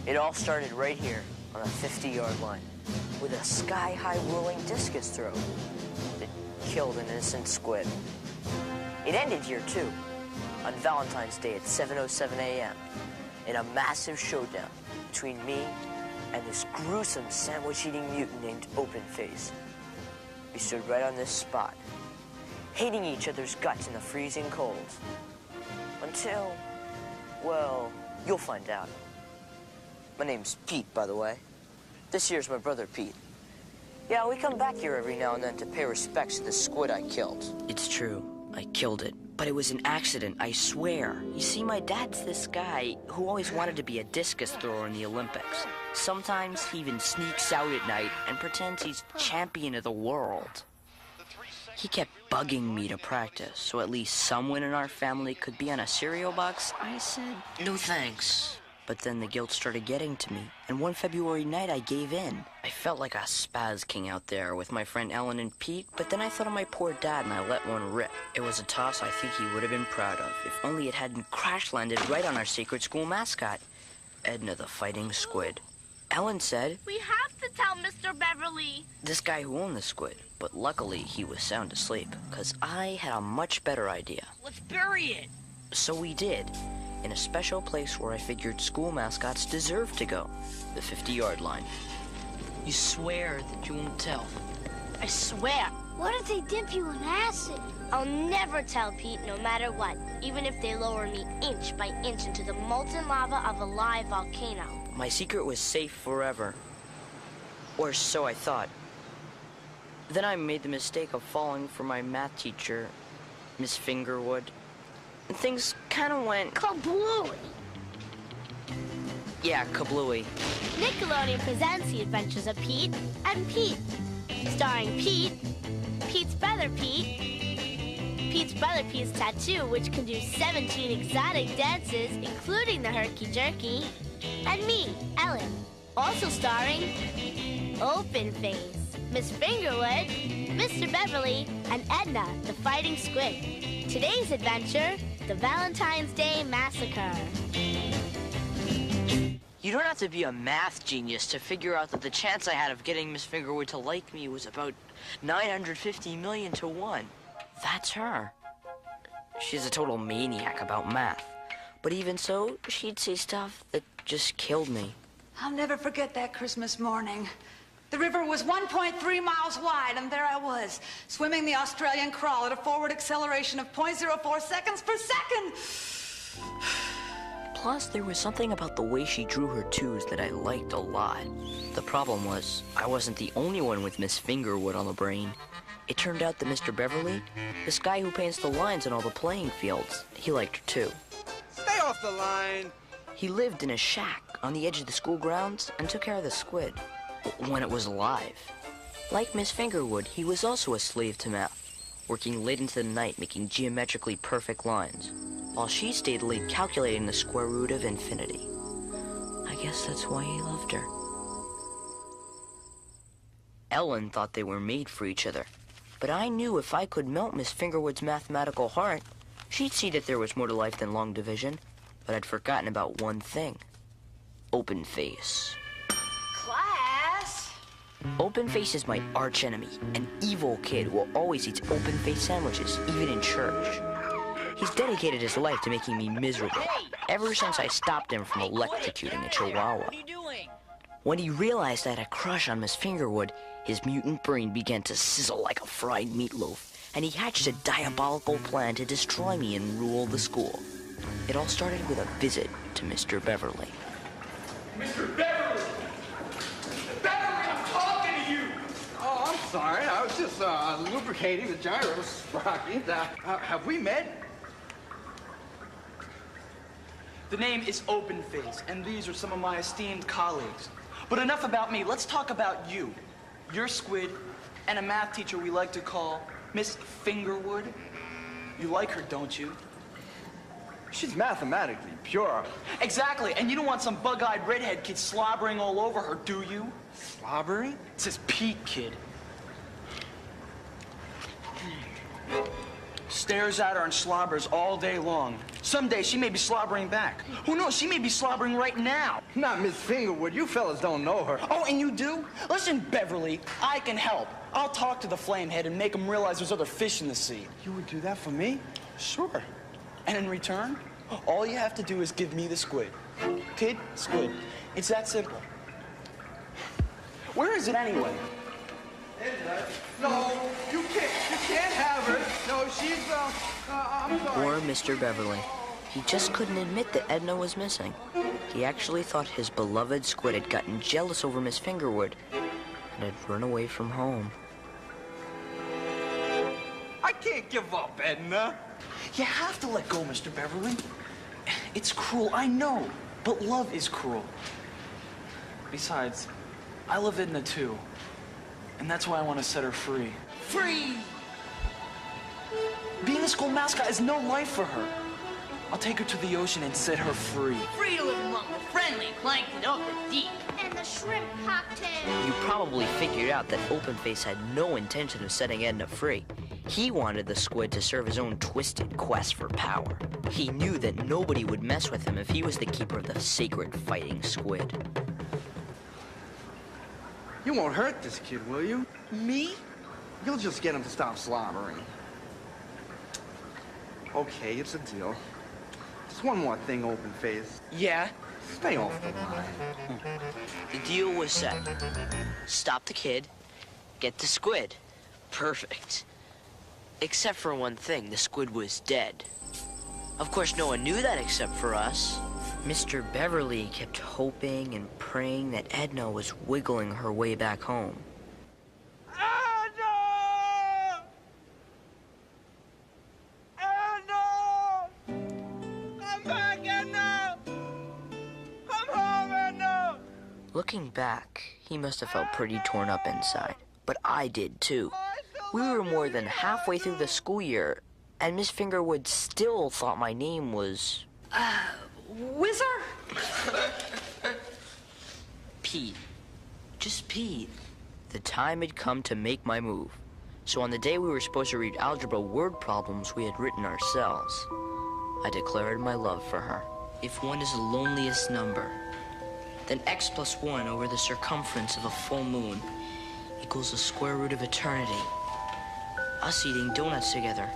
It all started right here on a 50-yard line with a sky-high whirling discus throw that killed an innocent squid. It ended here, too, on Valentine's Day at 7:07 a.m. in a massive showdown between me and this gruesome sandwich-eating mutant named Openface. We stood right on this spot, hating each other's guts in the freezing cold. Until, well, you'll find out. My name's Pete, by the way. This here's my brother, Pete. Yeah, we come back here every now and then to pay respects to the squid I killed. It's true. I killed it. But it was an accident, I swear. You see, my dad's this guy who always wanted to be a discus thrower in the Olympics. Sometimes he even sneaks out at night and pretends he's champion of the world. He kept bugging me to practice, so at least someone in our family could be on a cereal box. I said, no thanks. But then the guilt started getting to me, and one February night I gave in. I felt like a spaz king out there with my friend Ellen and Pete, but then I thought of my poor dad and I let one rip. It was a toss I think he would have been proud of, if only it hadn't crash-landed right on our sacred school mascot, Edna the Fighting Squid. Ellen said, we have to tell Mr. Beverly. This guy who owned the squid, but luckily he was sound asleep, because I had a much better idea. Let's bury it. So we did. In a special place where I figured school mascots deserve to go, the 50-yard line. You swear that you won't tell? I swear. What if they dip you in acid? I'll never tell, Pete, no matter what, even if they lower me inch by inch into the molten lava of a live volcano. My secret was safe forever. Or so I thought. Then I made the mistake of falling for my math teacher, Miss Fingerwood. And things kind of went kablooey. Yeah, kablooey. Nickelodeon presents The Adventures of Pete and Pete. Starring Pete, Pete's brother Pete, Pete's brother Pete's tattoo, which can do 17 exotic dances, including the herky-jerky, and me, Ellen. Also starring Openface, Miss Fingerwood, Mr. Beverly, and Edna, the Fighting Squid. Today's adventure, the Valentine's Day Massacre. You don't have to be a math genius to figure out that the chance I had of getting Miss Fingerwood to like me was about 950 million to 1. That's her. She's a total maniac about math. But even so, she'd say stuff that just killed me. I'll never forget that Christmas morning. The river was 1.3 miles wide, and there I was, swimming the Australian crawl at a forward acceleration of 0.04 seconds per second. Plus, there was something about the way she drew her twos that I liked a lot. The problem was, I wasn't the only one with Miss Fingerwood on the brain. It turned out that Mr. Beverly, this guy who paints the lines on all the playing fields, he liked her too. Stay off the line! He lived in a shack on the edge of the school grounds and took care of the squid. When it was alive. Like Miss Fingerwood, he was also a slave to math, working late into the night making geometrically perfect lines, while she stayed late calculating the square root of infinity. I guess that's why he loved her. Ellen thought they were made for each other, but I knew if I could melt Miss Fingerwood's mathematical heart, she'd see that there was more to life than long division, but I'd forgotten about one thing. Openface. Openface is my archenemy, an evil kid who always eats open-faced sandwiches, even in church. He's dedicated his life to making me miserable, ever since I stopped him from electrocuting a chihuahua. What are you doing? When he realized I had a crush on Miss Fingerwood, his mutant brain began to sizzle like a fried meatloaf, and he hatched a diabolical plan to destroy me and rule the school. It all started with a visit to Mr. Beverly. Mr. Beverly! Sorry, I was just lubricating the gyro sprocket. Have we met? The name is Openface, and these are some of my esteemed colleagues. But enough about me. Let's talk about you. Your squid and a math teacher we like to call Miss Fingerwood. You like her, don't you? She's mathematically pure. Exactly, and you don't want some bug-eyed redhead kid slobbering all over her, do you? Slobbering? It says Pete, kid. Stares at her and slobbers all day long. Someday she may be slobbering back. Who knows? She may be slobbering right now. Not Miss Fingerwood. You fellas don't know her. Oh, and you do? Listen, Beverly, I can help. I'll talk to the flamehead and make him realize there's other fish in the sea. You would do that for me? Sure. And in return, all you have to do is give me the squid. Kid, squid. It's that simple. Where is it anyway? No, you can't have her. No, she's, I'm sorry. Poor Mr. Beverly. He just couldn't admit that Edna was missing. He actually thought his beloved squid had gotten jealous over Miss Fingerwood and had run away from home. I can't give up, Edna. You have to let go, Mr. Beverly. It's cruel, I know, but love is cruel. Besides, I love Edna too, and that's why I want to set her free. Free! Being a school mascot is no life for her. I'll take her to the ocean and set her free. Free to live among the friendly plankton of the deep. And the shrimp cocktail. You probably figured out that Openface had no intention of setting Edna free. He wanted the squid to serve his own twisted quest for power. He knew that nobody would mess with him if he was the keeper of the sacred fighting squid. You won't hurt this kid, will you? Me? You'll just get him to stop slobbering. Okay, it's a deal. Just one more thing, Openface. Yeah? Stay off the line. The deal was set. Stop the kid, get the squid. Perfect. Except for one thing, the squid was dead. Of course, no one knew that except for us. Mr. Beverly kept hoping and praying that Edna was wiggling her way back home. Edna! Edna! Come back, Edna! Come home, Edna! Looking back, he must have felt pretty torn up inside. But I did too. We were more than halfway through the school year, and Miss Fingerwood still thought my name was... Whizzer? Pete. Just Pete. The time had come to make my move. So on the day we were supposed to read algebra word problems we had written ourselves, I declared my love for her. If 1 is the loneliest number, then x plus 1 over the circumference of a full moon equals the square root of eternity. Us eating donuts together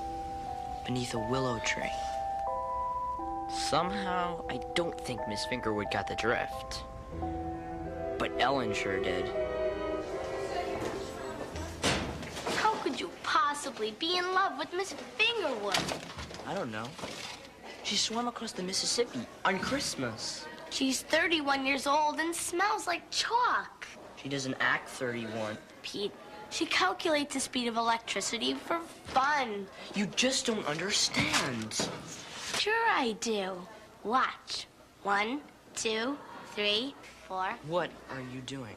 beneath a willow tree. Somehow, I don't think Miss Fingerwood got the drift. But Ellen sure did. How could you possibly be in love with Miss Fingerwood? I don't know. She swam across the Mississippi on Christmas. She's 31 years old and smells like chalk. She doesn't act 31. Pete, she calculates the speed of electricity for fun. You just don't understand. Sure I do. Watch. 1, 2, 3, 4. What are you doing?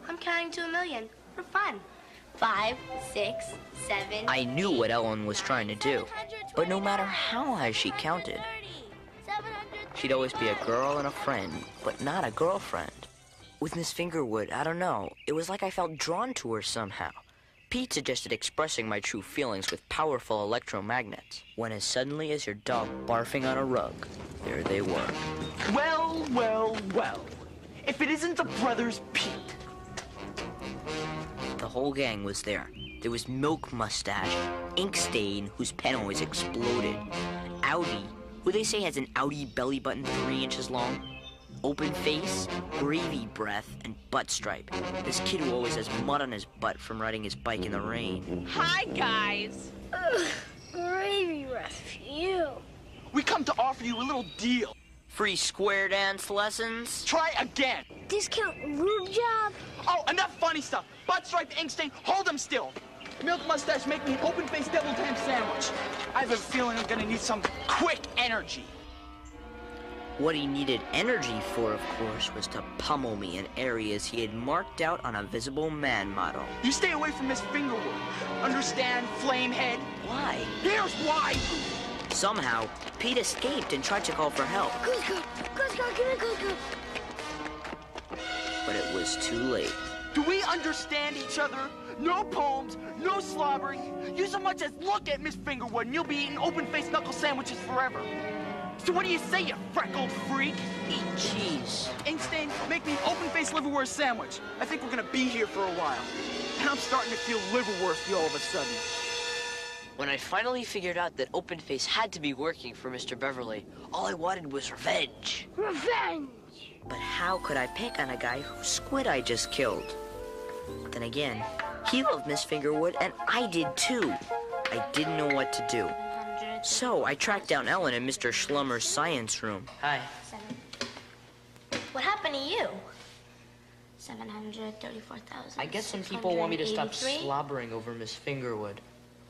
I'm counting to 1,000,000 for fun. 5, 6, 7. I knew what Ellen was trying to do, but no matter how high she counted, she'd always be a girl and a friend, but not a girlfriend. With Miss Fingerwood, I don't know, it was like I felt drawn to her somehow. Pete suggested expressing my true feelings with powerful electromagnets, when as suddenly as your dog barfing on a rug, there they were. Well, well, well. If it isn't the brothers Pete. The whole gang was there. There was Milk Mustache, Ink Stain, whose pen always exploded, Audi, who they say has an Audi belly button 3 inches long, Open Face, Gravy Breath, and Butt Stripe, this kid who always has mud on his butt from riding his bike in the rain. Hi, guys. Gravy breath, you. We come to offer you a little deal. Free square dance lessons? Try again. Discount roof job. Oh, enough funny stuff. Butt Stripe, Ink Stain, hold them still. Milk Mustache, make me an open-faced deviled ham sandwich. I have a feeling I'm gonna need some quick energy. What he needed energy for, of course, was to pummel me in areas he had marked out on a visible man model. You stay away from Miss Fingerwood. Understand, flamehead? Why? Here's why. Somehow, Pete escaped and tried to call for help. Coast Guard, give me Coast Guard. But it was too late. Do we understand each other? No poems, no slobbering. You so much as look at Miss Fingerwood and you'll be eating open-faced knuckle sandwiches forever. So what do you say, you freckled freak? Eat cheese. Inkstain, make me an open-faced liverwurst sandwich. I think we're gonna be here for a while. And I'm starting to feel liverwursty all of a sudden. When I finally figured out that Open Face had to be working for Mr. Beverly, all I wanted was revenge. Revenge! But how could I pick on a guy whose squid I just killed? Then again, he loved Miss Fingerwood, and I did too. I didn't know what to do. So I tracked down Ellen in Mr. Schlummer's science room. Hi. What happened to you? 734,000. I guess some people want me to stop slobbering over Miss Fingerwood.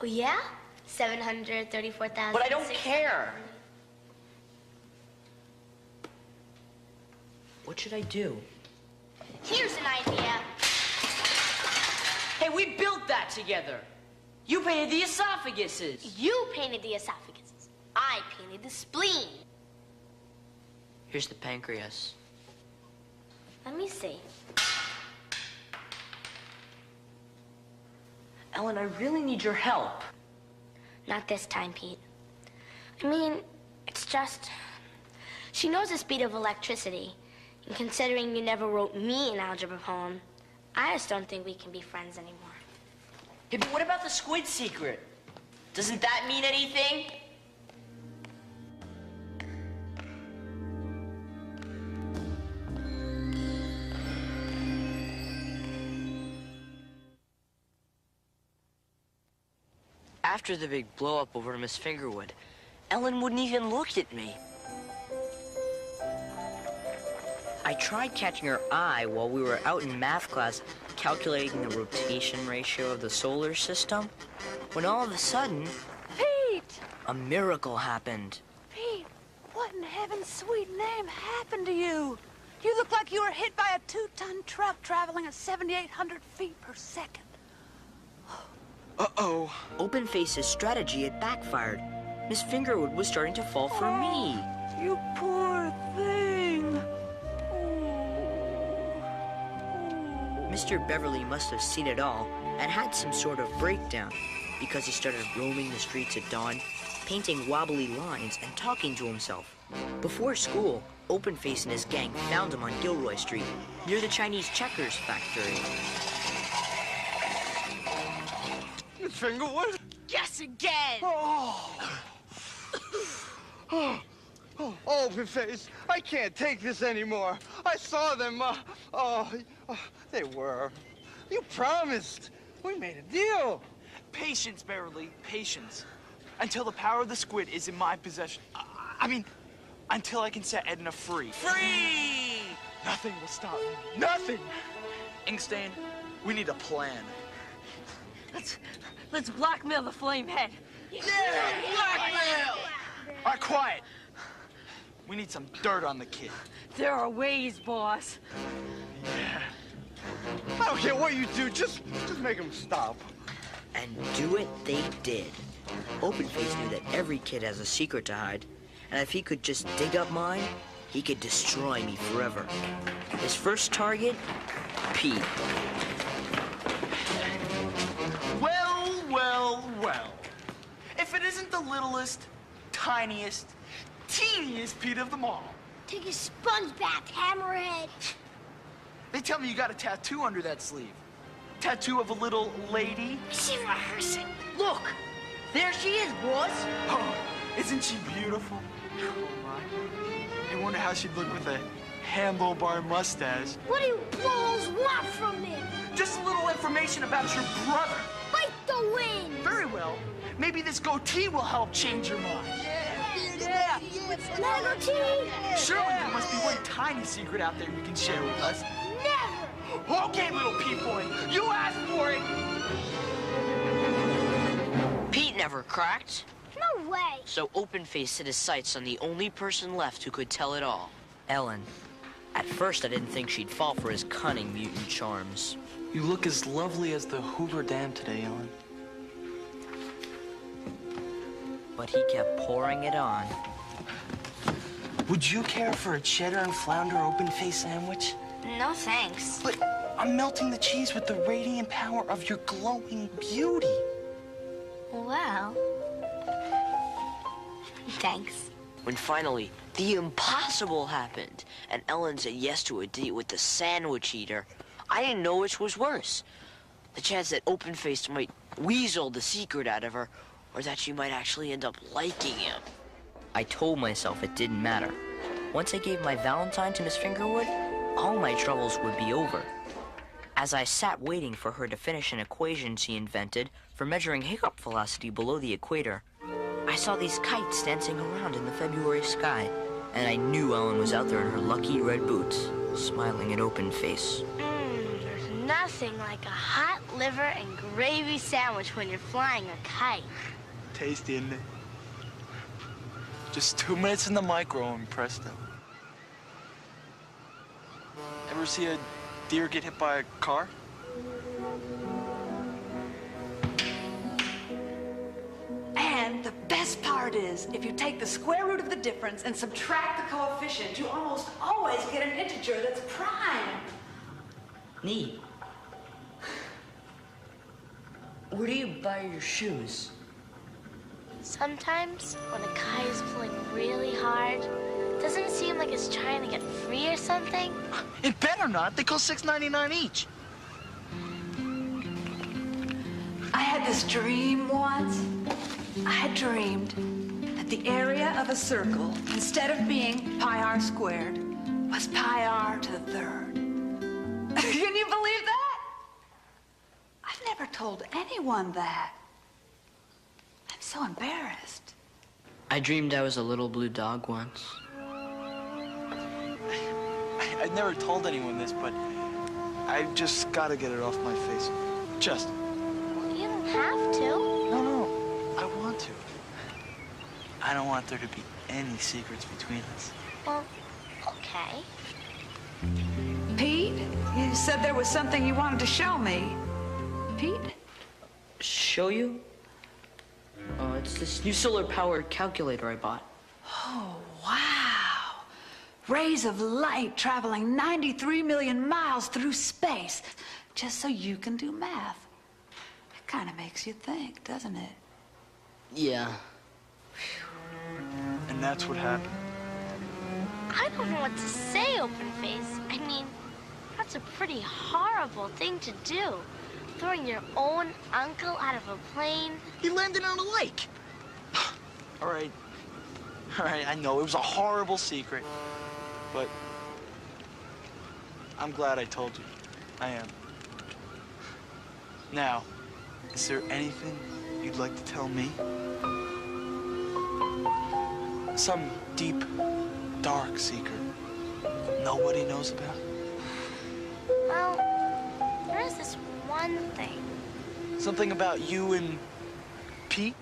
Oh, yeah? 734,000. But I don't care. What should I do? Here's an idea. Hey, we built that together. You painted the esophaguses. You painted the esophaguses. I painted the spleen. Here's the pancreas. Let me see. Ellen, I really need your help. Not this time, Pete. I mean, it's just... She knows the speed of electricity. And considering you never wrote me an algebra poem, I just don't think we can be friends anymore. Hey, but what about the squid secret? Doesn't that mean anything? After the big blow-up over Miss Fingerwood, Ellen wouldn't even look at me. I tried catching her eye while we were out in math class calculating the rotation ratio of the solar system, when all of a sudden, Pete! a miracle happened. Pete, what in heaven's sweet name happened to you? You look like you were hit by a 2-ton truck traveling at 7,800 feet per second. Uh-oh. Open Face's strategy had backfired. Miss Fingerwood was starting to fall for me. You poor thing. Mr. Beverly must have seen it all and had some sort of breakdown because he started roaming the streets at dawn, painting wobbly lines and talking to himself. Before school, Open Face and his gang found him on Gilroy Street, near the Chinese checkers factory. Miss Fingerwood? Guess again! Open Face, I can't take this anymore. I saw them. They were. You promised. We made a deal. Patience, Beverly, patience. Until the power of the squid is in my possession. I mean, until I can set Edna free. Free! Nothing will stop me. Nothing! Inkstain, we need a plan. Let's blackmail the flame head. Yeah! Blackmail! All right, quiet. We need some dirt on the kid. There are ways, boss. Yeah. I don't care what you do. Just make them stop. And do it they did. Open Face knew that every kid has a secret to hide, and if he could just dig up mine, he could destroy me forever. His first target, Pete. Well. If it isn't the littlest, tiniest, teeniest Pete of them all. Take a sponge bath, hammerhead. They tell me you got a tattoo under that sleeve. Tattoo of a little lady. She's rehearsing. Look, there she is, boss. Oh, isn't she beautiful? Oh, my. I wonder how she'd look with a handlebar mustache. What do you balls want from me? Just a little information about your brother. Fight the wind. Very well. Maybe this goatee will help change your mind. Yeah. Never tea. Surely there must be one tiny secret out there you can share with us. Never. Okay, little Pete boy, you asked for it. Pete never cracked. No way. So Open Face set his sights on the only person left who could tell it all, Ellen. At first, I didn't think she'd fall for his cunning mutant charms. You look as lovely as the Hoover Dam today, Ellen. But he kept pouring it on. Would you care for a cheddar and flounder open face sandwich? No, thanks. But I'm melting the cheese with the radiant power of your glowing beauty. Well, thanks. When finally, the impossible happened, and Ellen said yes to a date with the sandwich eater, I didn't know which was worse. The chance that Open-Faced might weasel the secret out of her, or that she might actually end up liking him. I told myself it didn't matter. Once I gave my Valentine to Miss Fingerwood, all my troubles would be over. As I sat waiting for her to finish an equation she invented for measuring hiccup velocity below the equator, I saw these kites dancing around in the February sky, and I knew Ellen was out there in her lucky red boots, smiling at Open-Face. There's nothing like a hot liver and gravy sandwich when you're flying a kite. Tasty, isn't it? Just 2 minutes in the micro and presto. Ever see a deer get hit by a car? And the best part is, if you take the square root of the difference and subtract the coefficient, you almost always get an integer that's prime. Neat. Where do you buy your shoes? Sometimes, when a kite is pulling really hard, doesn't it seem like it's trying to get free or something? It better not. They cost $6.99 each. I had this dream once. I had dreamed that the area of a circle, instead of being pi r squared, was pi r to the third. Can you believe that? I've never told anyone that. I'm so embarrassed. I dreamed I was a little blue dog once. I've never told anyone this, but I've just got to get it off my face. Just. You don't have to. No, I want to. I don't want there to be any secrets between us. Well, okay. Pete, you said there was something you wanted to show me. Pete? Show you? Oh, it's this new solar-powered calculator I bought. Oh, wow. Rays of light traveling 93 million miles through space just so you can do math. It kind of makes you think, doesn't it? Yeah. And that's what happened. I don't know what to say, Open-Face. I mean, that's a pretty horrible thing to do. Throwing your own uncle out of a plane. He landed on a lake. All right, I know it was a horrible secret, but I'm glad I told you. I am. Now, is there anything you'd like to tell me? Some deep, dark secret nobody knows about? Well, there is this one thing. Something about you and Pete?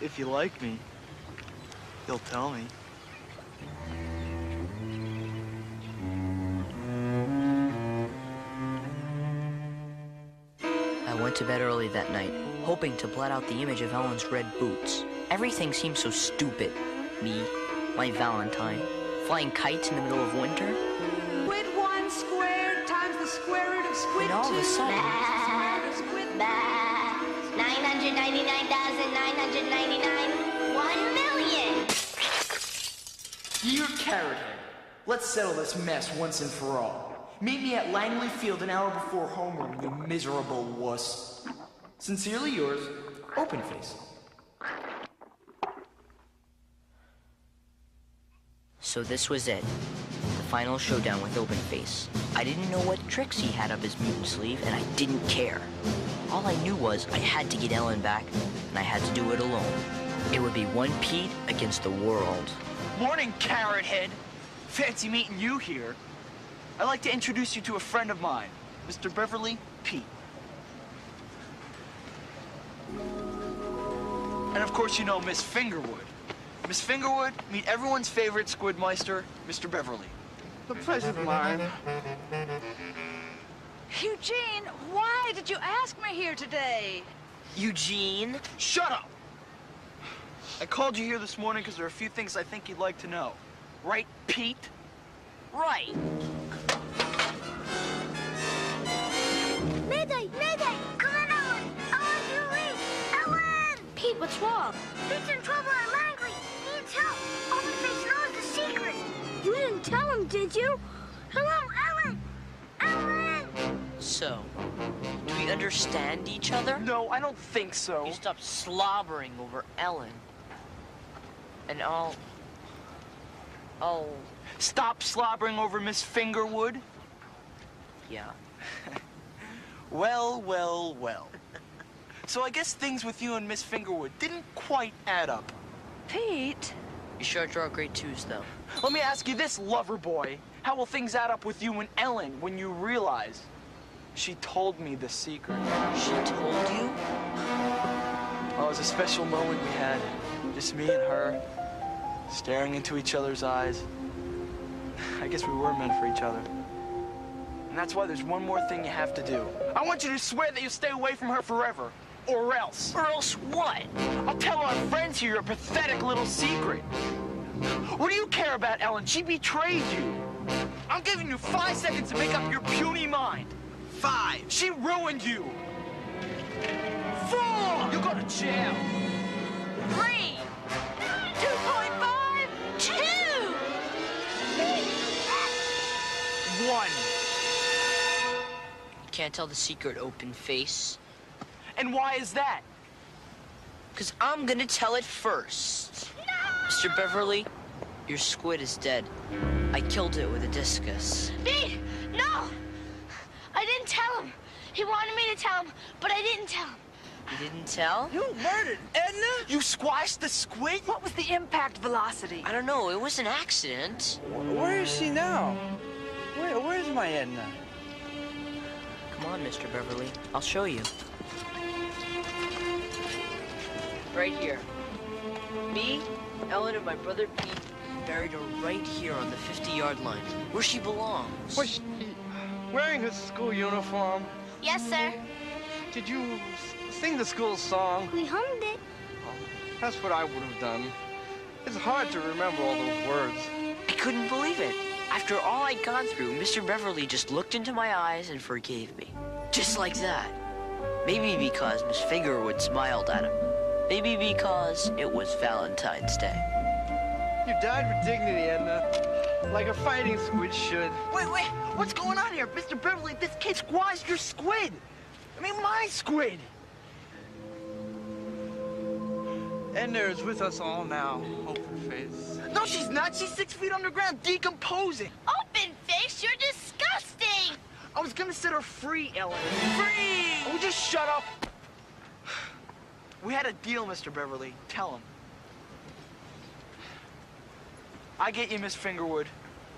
If you like me, you'll tell me. I went to bed early that night, hoping to blot out the image of Ellen's red boots. Everything seemed so stupid. Me, my Valentine, flying kites in the middle of winter. Squid 1 squared times the square root of squid 2. And all of a sudden... Squid 999,999, 1 million. Dear Carrot Head, let's settle this mess once and for all. Meet me at Langley Field an hour before homeroom, you miserable wuss. Sincerely yours, Open-Face. So this was it. The final showdown with Open-Face. I didn't know what tricks he had up his mutant sleeve, and I didn't care. All I knew was I had to get Ellen back, and I had to do it alone. It would be one Pete against the world. Morning, Carrot Head. Fancy meeting you here. I'd like to introduce you to a friend of mine, Mr. Beverly Pete. And of course you know Miss Fingerwood. Miss Fingerwood, meet everyone's favorite Squidmeister, Mr. Beverly. The pleasure's mine. Eugene, why did you ask me here today? Eugene? Shut up! I called you here this morning because there are a few things I think you'd like to know. Right, Pete? Right. Mayday! Mayday! Come on, Ellen! Ellen, Julie! Ellen! Pete, what's wrong? Pete's in trouble. I'm angry. He needs help. Open-face knows the secret. You didn't tell him, did you? Hello, Ellen. Ellen! So, do we understand each other? No, I don't think so. You stop slobbering over Ellen. And I'll... Stop slobbering over Miss Fingerwood? Yeah. Well, well, well. So I guess things with you and Miss Fingerwood didn't quite add up. Pete? You sure draw grade 2s, though. Let me ask you this, lover boy. How will things add up with you and Ellen when you realize she told me the secret? She told you? Oh, it was a special moment we had. Just me and her, staring into each other's eyes. I guess we were meant for each other. And that's why there's one more thing you have to do. I want you to swear that you'll stay away from her forever. Or else. Or else what? I'll tell our friends here your pathetic little secret. What do you care about, Ellen? She betrayed you. I'm giving you 5 seconds to make up your puny mind. 5. She ruined you. 4. You'll go to jail. 3. 2.5. 2. 1. Can't tell the secret, open face. And why is that? Because I'm gonna tell it first. No! Mr. Beverly, your squid is dead. I killed it with a discus. Pete, no! I didn't tell him. He wanted me to tell him, but I didn't tell him. You didn't tell? You murdered Edna? You squashed the squid? What was the impact velocity? I don't know. It was an accident. Where is she now? Where's my Edna? Come on, Mr. Beverly. I'll show you. Right here. Me, Ellen, and my brother Pete buried her right here on the 50-yard line, where she belongs. Was she wearing her school uniform? Yes, sir. Did you sing the school song? We hummed it. That's what I would have done. It's hard to remember all those words. I couldn't believe it. After all I'd gone through, Mr. Beverly just looked into my eyes and forgave me. Just like that. Maybe because Miss Fingerwood smiled at him. Maybe because it was Valentine's Day. You died with dignity, Edna. Like a fighting squid should. Wait, what's going on here? Mr. Beverly, this kid squashed your squid. I mean, my squid. Edna is with us all now, open face. No, she's not. She's 6 feet underground, decomposing. Open face, you're disgusting! I was gonna set her free, Ellen. Free! Oh, just shut up. We had a deal, Mr. Beverly. Tell him. I get you Miss Fingerwood.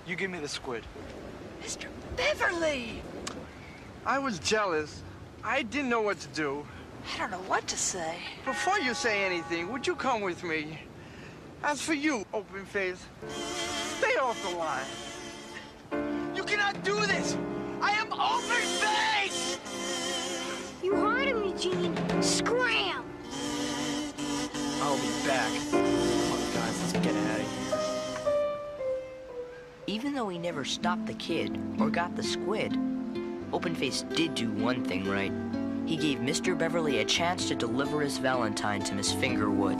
You give me the squid. Mr. Beverly! I was jealous. I didn't know what to do. I don't know what to say. Before you say anything, would you come with me? As for you, open face, stay off the line. You cannot do this! I am open face! You heard him, Eugene. Scram! I'll be back. Come on, guys, let's get out of here. Even though he never stopped the kid or got the squid, Openface did do one thing right. He gave Mr. Beverly a chance to deliver his Valentine to Miss Fingerwood.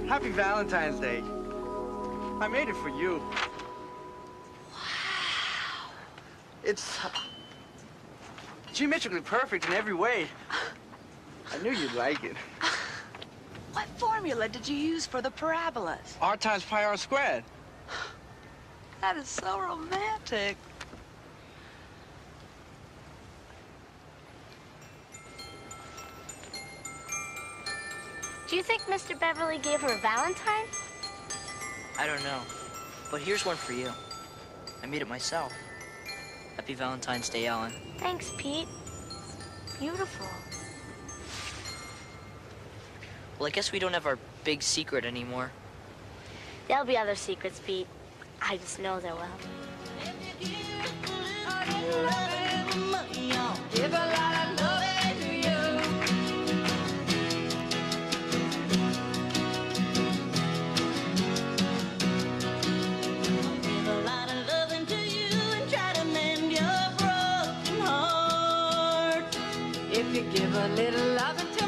Happy Valentine's Day. I made it for you. Wow. It's geometrically perfect in every way. I knew you'd like it. What formula did you use for the parabolas? R times pi r squared. That is so romantic. Do you think Mr. Beverly gave her a Valentine? I don't know, but here's one for you. I made it myself. Happy Valentine's Day, Ellen. Thanks, Pete. Beautiful. Well, I guess we don't have our big secret anymore. There'll be other secrets, Pete. I just know there will. If you give a little loving to